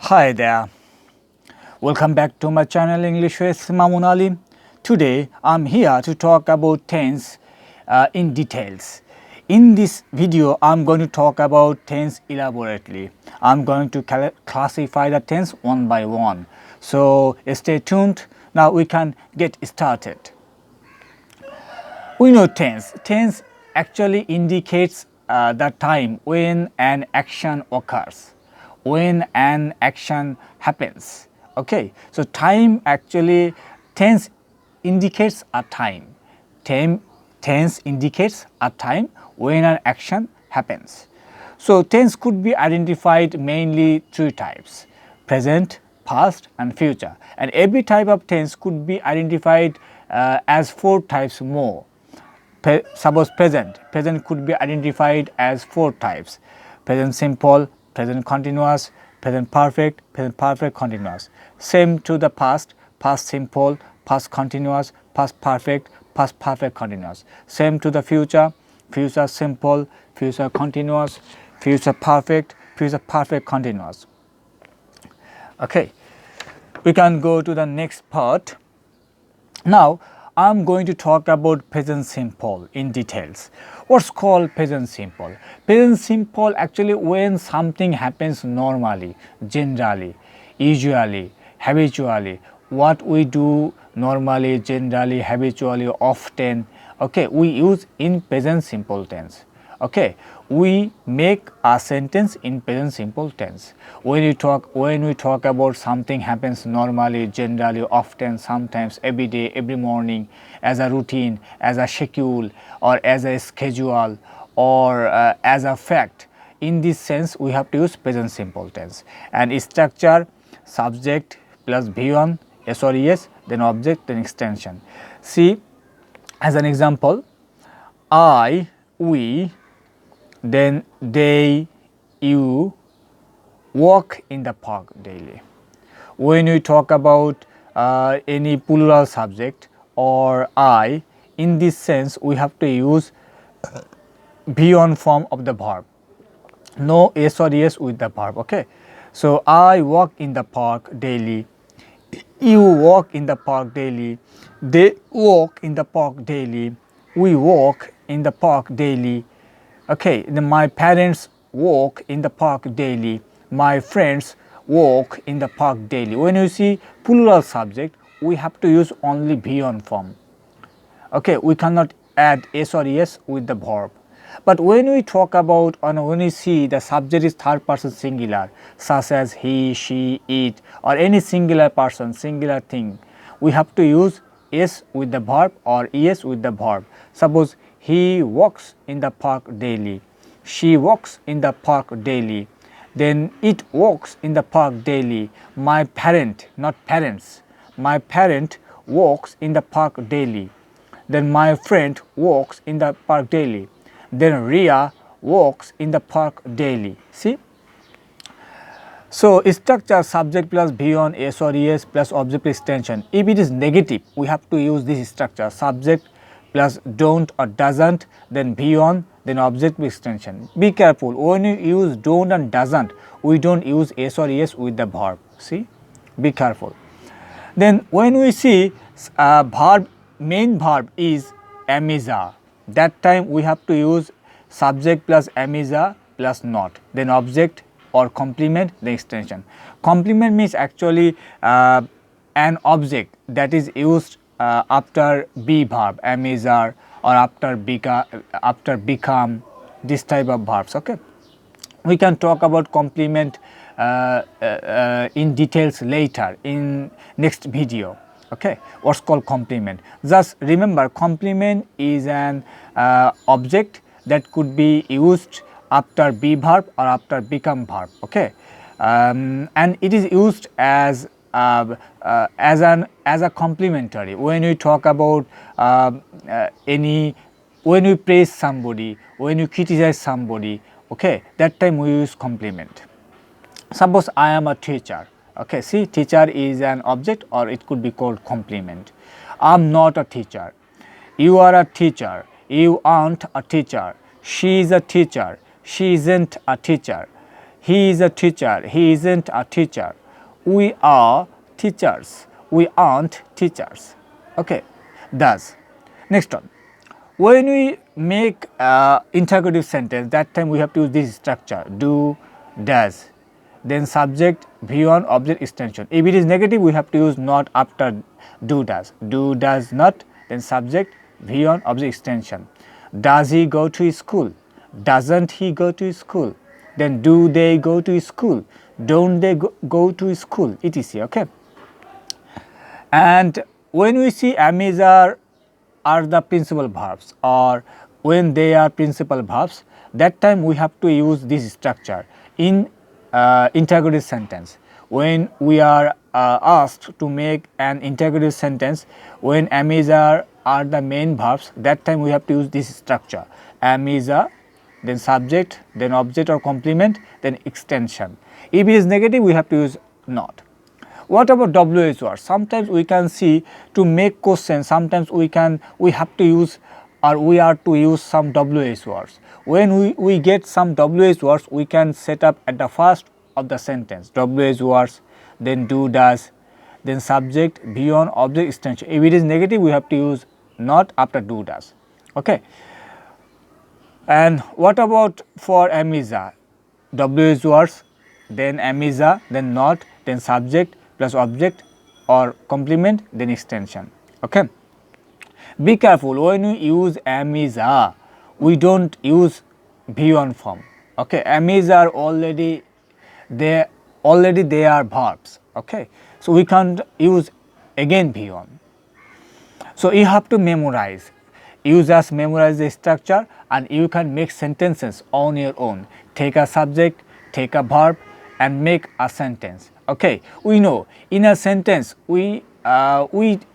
Hi there, welcome back to my channel English with Mamun. Today I'm here to talk about tense in details. In this video I'm going to talk about tense elaborately. I'm going to classify the tense one by one. So stay tuned. Now we can get started. We know tense. Tense actually indicates the time when an action occurs, when an action happens. Okay, so time actually tense indicates a time. Tense indicates a time when an action happens. So tense could be identified mainly three types: present, past and future, and every type of tense could be identified as four types more. Suppose present could be identified as four types: present simple, present continuous, present perfect continuous. Same to the past: past simple, past continuous, past perfect continuous. Same to the future: future simple, future continuous, future perfect continuous. Okay, we can go to the next part. Now I'm going to talk about present simple in details. What's called present simple? Present simple actually when something happens normally, generally, usually, habitually. What we do normally, generally, habitually, often. Okay, we use in present simple tense. Okay, we make a sentence in present simple tense. When we talk about something happens normally, generally, often, sometimes, every day, every morning, as a routine, as a schedule, or as a schedule, or as a fact, in this sense we have to use present simple tense. And structure: subject plus V1, S or ES, then object, then extension. See, as an example, I, we, then they, you walk in the park daily. When we talk about any plural subject or I, in this sense we have to use be-on form of the verb. No S or ES with the verb. Okay, so I walk in the park daily, you walk in the park daily, they walk in the park daily, we walk in the park daily. Okay, then my parents walk in the park daily, my friends walk in the park daily. When you see plural subject, we have to use only be-on form. Okay, we cannot add S or ES with the verb. But when we talk about, when we see the subject is third person singular, such as he, she, it, or any singular person, singular thing, we have to use S with the verb or ES with the verb. Suppose he walks in the park daily, she walks in the park daily, then it walks in the park daily. My parent, not parents, my parent walks in the park daily. Then my friend walks in the park daily. Then Ria walks in the park daily. See? So structure: subject plus be-on, S or ES plus object extension. If it is negative, we have to use this structure: subject plus don't or doesn't, then be-on, then object extension. Be careful, when you use don't and doesn't, we don't use S or ES with the verb. See? Be careful. Then when we see verb, main verb is amiza, that time we have to use subject plus amiza plus not, then object or complement, the extension. Complement means actually an object that is used after be verb, amiza, or after become, this type of verbs. Okay, we can talk about complement in details later in next video. Okay, what's called complement? Just remember, complement is an object that could be used after be verb or after become verb. Okay, and it is used as a complementary when we talk about when we praise somebody, when you criticize somebody. Okay, that time we use complement. Suppose I am a teacher. Okay, see, teacher is an object or it could be called complement. I am not a teacher. You are a teacher. You aren't a teacher. She is a teacher. She isn't a teacher. He is a teacher. He isn't a teacher. We are teachers. We aren't teachers. Okay, does. Next one. When we make interrogative sentence, that time we have to use this structure: do, does, then subject, V1, object, extension. If it is negative, we have to use not after do, does. Do, does not, then subject, V1, object, extension. Does he go to school? Doesn't he go to school? Then do they go to school? Don't they go to school? Etc. Okay. And when we see amiz are the principal verbs, or when they are principal verbs, that time we have to use this structure in interrogative sentence. When we are asked to make an interrogative sentence, when amiz are the main verbs, that time we have to use this structure: amiz, then subject, then object or complement, then extension. If it is negative, we have to use not. What about WH words? Sometimes we can see to make questions, sometimes we have to use, or we are to use some WH words. When we get some WH words, we can set up at the first of the sentence WH words, then do, does, then subject, V1, object, extension. If it is negative, we have to use not after do, does. Okay. And what about for amiza? WH words, then amiza, then not, then subject plus object or complement, then extension. Okay. Be careful, when we use amiza, we don't use V1 form. Okay. Amiza are already they are verbs. Okay. So we can't use again V1. So you have to memorize. You just memorize the structure and you can make sentences on your own. Take a subject, take a verb and make a sentence. Okay, we know in a sentence we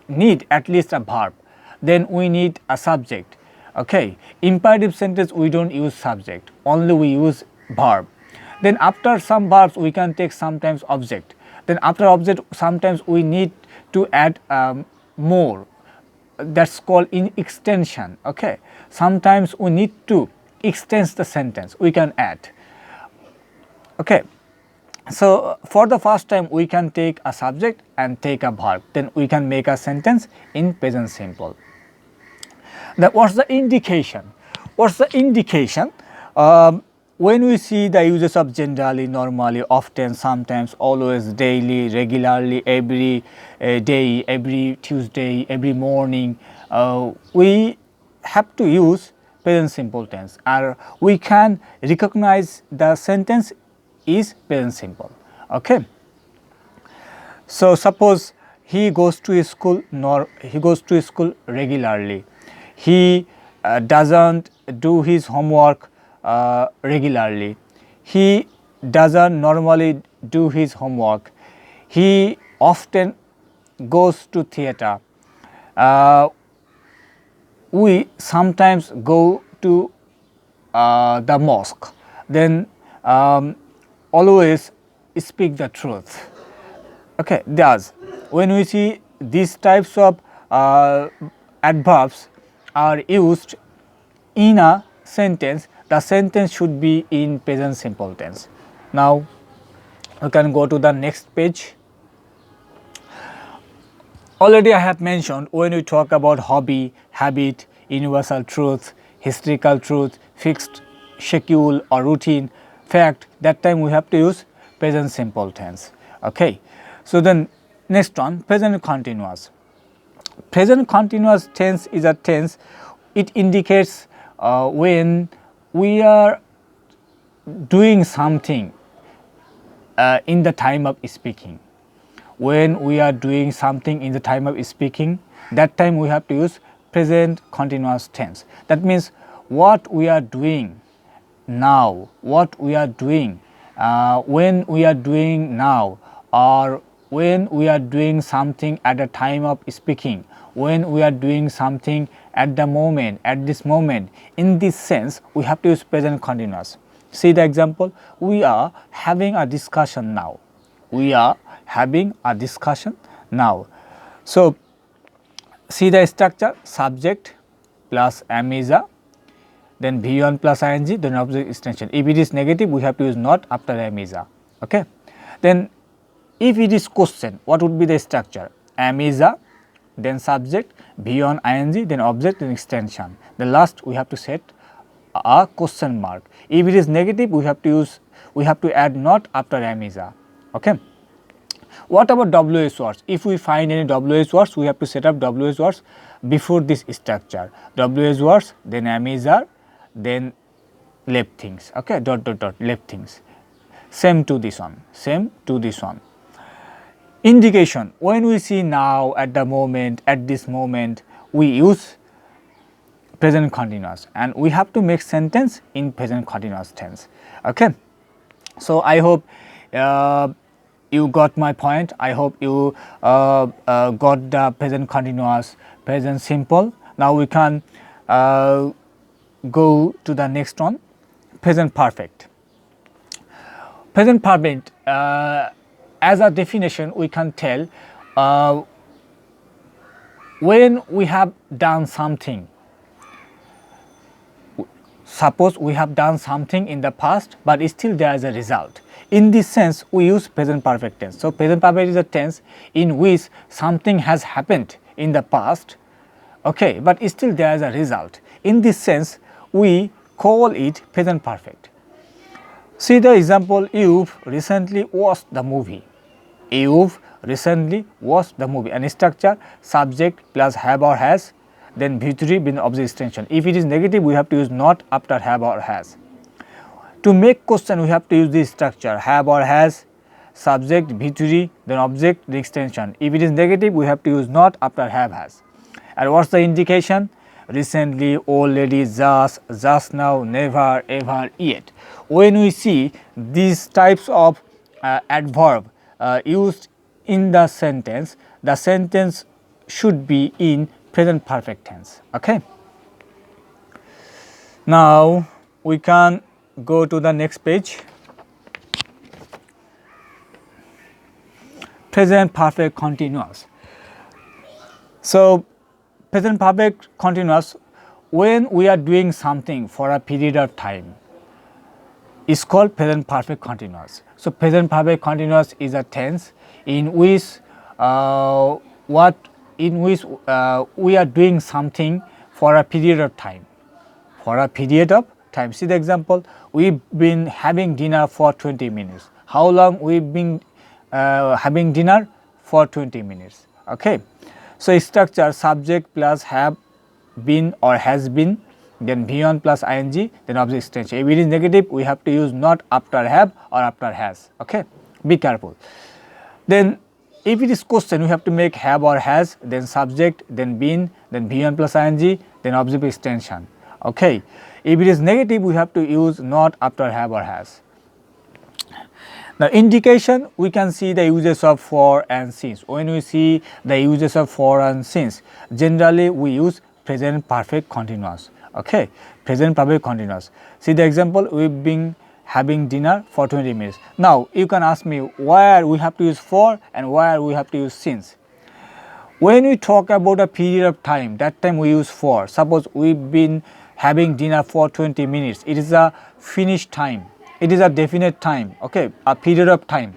need at least a verb, then we need a subject. Okay, imperative sentence we don't use subject, only we use verb. Then after some verbs we can take sometimes object. Then after object sometimes we need to add more. That's called in extension. Okay, sometimes we need to extend the sentence, we can add. Okay. So for the first time we can take a subject and take a verb, then we can make a sentence in present simple. That what's the indication? What's the indication? When we see the uses of generally, normally, often, sometimes, always, daily, regularly, every day, every Tuesday, every morning, we have to use present simple tense, or we can recognize the sentence is present simple. Okay. So suppose he goes to school regularly. He doesn't do his homework regularly. He doesn't normally do his homework. He often goes to theater. We sometimes go to the mosque. Then always speak the truth. Okay, does. When we see these types of adverbs are used in a sentence, the sentence should be in present simple tense. Now you can go to the next page. Already I have mentioned, when we talk about hobby, habit, universal truth, historical truth, fixed schedule or routine, fact, that time we have to use present simple tense. Okay. So then next one, present continuous. Present continuous tense is a tense, it indicates when we are doing something in the time of speaking. When we are doing something in the time of speaking, that time we have to use present continuous tense. That means what we are doing now, what we are doing, when we are doing now, or when we are doing something at the time of speaking, when we are doing something at the moment, at this moment. In this sense, we have to use present continuous. See the example, we are having a discussion now. We are having a discussion now. So see the structure, subject plus amiza, then V1 plus ing, then object extension. If it is negative, we have to use not after am is a. Okay. Then if it is question, what would be the structure? Am is a, then subject, V1 ing, then object, then extension. The last we have to set a question mark. If it is negative, we have to add not after am is a. Okay. What about WH words? If we find any WH words, we have to set up WH words before this structure. WH words, then am is are, then left things. Okay, dot dot dot left things. Same to this one. Same to this one. Indication. When we see now, at the moment, at this moment, we use present continuous, and we have to make sentence in present continuous tense. Okay. So I hope you got my point. I hope you got the present continuous, present simple. Now we can go to the next one, present perfect. Present perfect, as a definition, we can tell when we have done something. Suppose we have done something in the past, but still there is a result. In this sense, we use present perfect tense. So, present perfect is a tense in which something has happened in the past, okay, but still there is a result. In this sense, we call it present perfect. See the example, you've recently watched the movie. You've recently watched the movie. And structure, subject plus have or has, then V3 bin object extension. If it is negative, we have to use not after have or has. To make question, we have to use this structure, have or has, subject, V3, then object, the extension. If it is negative, we have to use not after have, has. And what's the indication? Recently, already, just now, never, ever, yet. When we see these types of adverb used in the sentence should be in present perfect tense. Okay. Now we can go to the next page. Present perfect continuous. So present perfect continuous, when we are doing something for a period of time, is called present perfect continuous. So present perfect continuous is a tense in which we are doing something for a period of time. For a period of time. See the example, we've been having dinner for 20 minutes. How long we've been having dinner? For 20 minutes. Okay. So structure, subject plus have been or has been, then V1 plus ing, then object extension. If it is negative, we have to use not after have or after has. Okay. Be careful. Then if it is question, we have to make have or has, then subject, then been, then V1 plus ing, then object extension. Okay. If it is negative, we have to use not after have or has. Now, indication, we can see the uses of for and since. When we see the uses of for and since, generally we use present perfect continuous. Okay. Present perfect continuous. See the example, we've been having dinner for 20 minutes. Now, you can ask me where we have to use for and where we have to use since. When we talk about a period of time, that time we use for. Suppose we've been having dinner for 20 minutes. It is a finished time. It is a definite time. Okay, a period of time.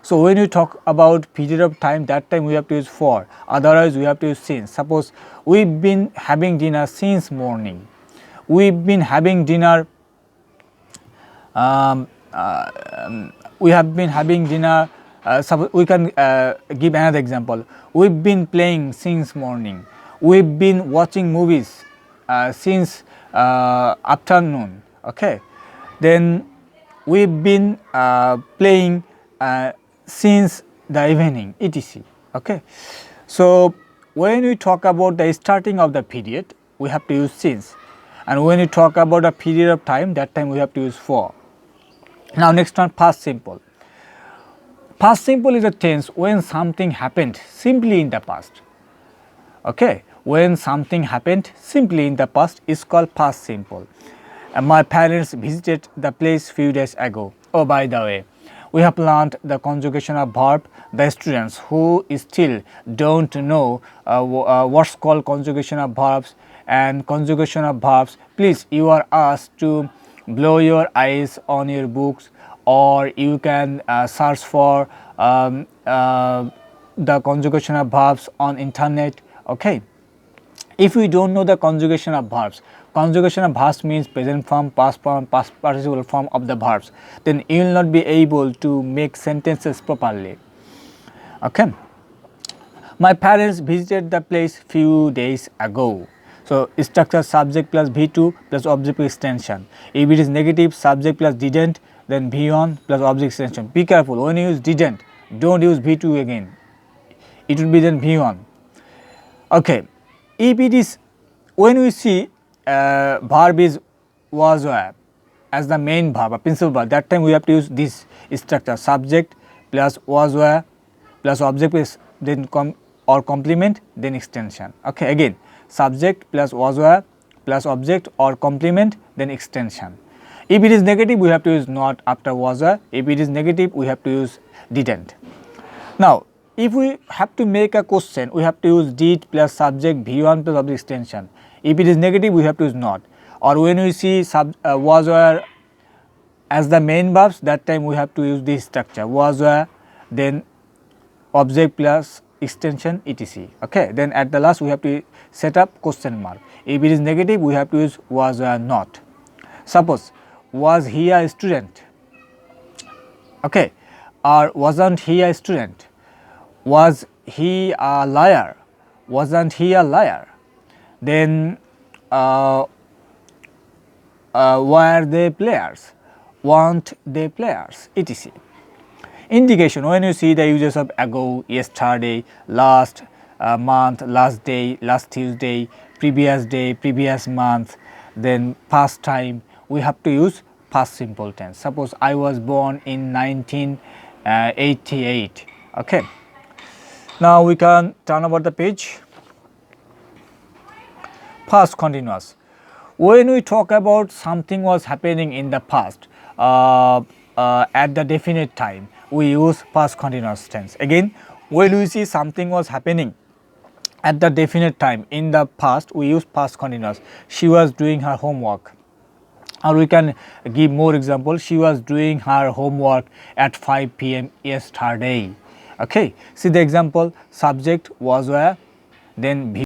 So when we talk about period of time, that time we have to use for. Otherwise, we have to use since. Suppose we've been having dinner since morning. We've been having dinner. We have been having dinner. Suppose we can give another example. We've been playing since morning. We've been watching movies since afternoon. Okay. Then we've been playing since the evening, etc. Okay. So when we talk about the starting of the period, we have to use since, and when we talk about a period of time, that time we have to use for. Now next one, past simple. Past simple is a tense when something happened simply in the past. Okay. When something happened simply in the past is called past simple. My parents visited the place few days ago. Oh, by the way, we have learned the conjugation of verb. The students who still don't know what's called conjugation of verbs, and conjugation of verbs, please you are asked to blow your eyes on your books, or you can search for the conjugation of verbs on internet. Okay. If we don't know the conjugation of verbs means present form, past form, past participle form of the verbs, then you will not be able to make sentences properly. Okay. My parents visited the place few days ago. So, structure subject plus V2 plus object extension. If it is negative, subject plus didn't, then V1 plus object extension. Be careful, when you use didn't, don't use V2 again. It will be then V1. Okay. If it is, when we see verb is was were as the main verb, a principal verb, that time we have to use this structure subject plus was were plus object is then or complement then extension. Okay, again subject plus was were plus object or complement then extension. If it is negative, we have to use not after was were. If it is negative, we have to use didn't. Now, if we have to make a question, we have to use did plus subject V1 plus object extension. If it is negative, we have to use not. Or when we see was were as the main verbs, that time we have to use this structure was were then object plus extension etc. Okay. Then at the last we have to set up question mark. If it is negative, we have to use was were not. Suppose was he a student? Okay. Or wasn't he a student? Was he a liar? Wasn't he a liar? Then were they players? Weren't they players? etc. Indication, when you see the uses of ago, yesterday, last month, last day, last Tuesday, previous month, then past time, we have to use past simple tense. Suppose I was born in 1988. Okay. Now we can turn over the page. Past continuous. When we talk about something was happening in the past at the definite time, we use past continuous tense. Again, when we see something was happening at the definite time in the past, we use past continuous. She was doing her homework. Or we can give more example. She was doing her homework at 5 p.m. yesterday. Okay. See the example, subject was were, then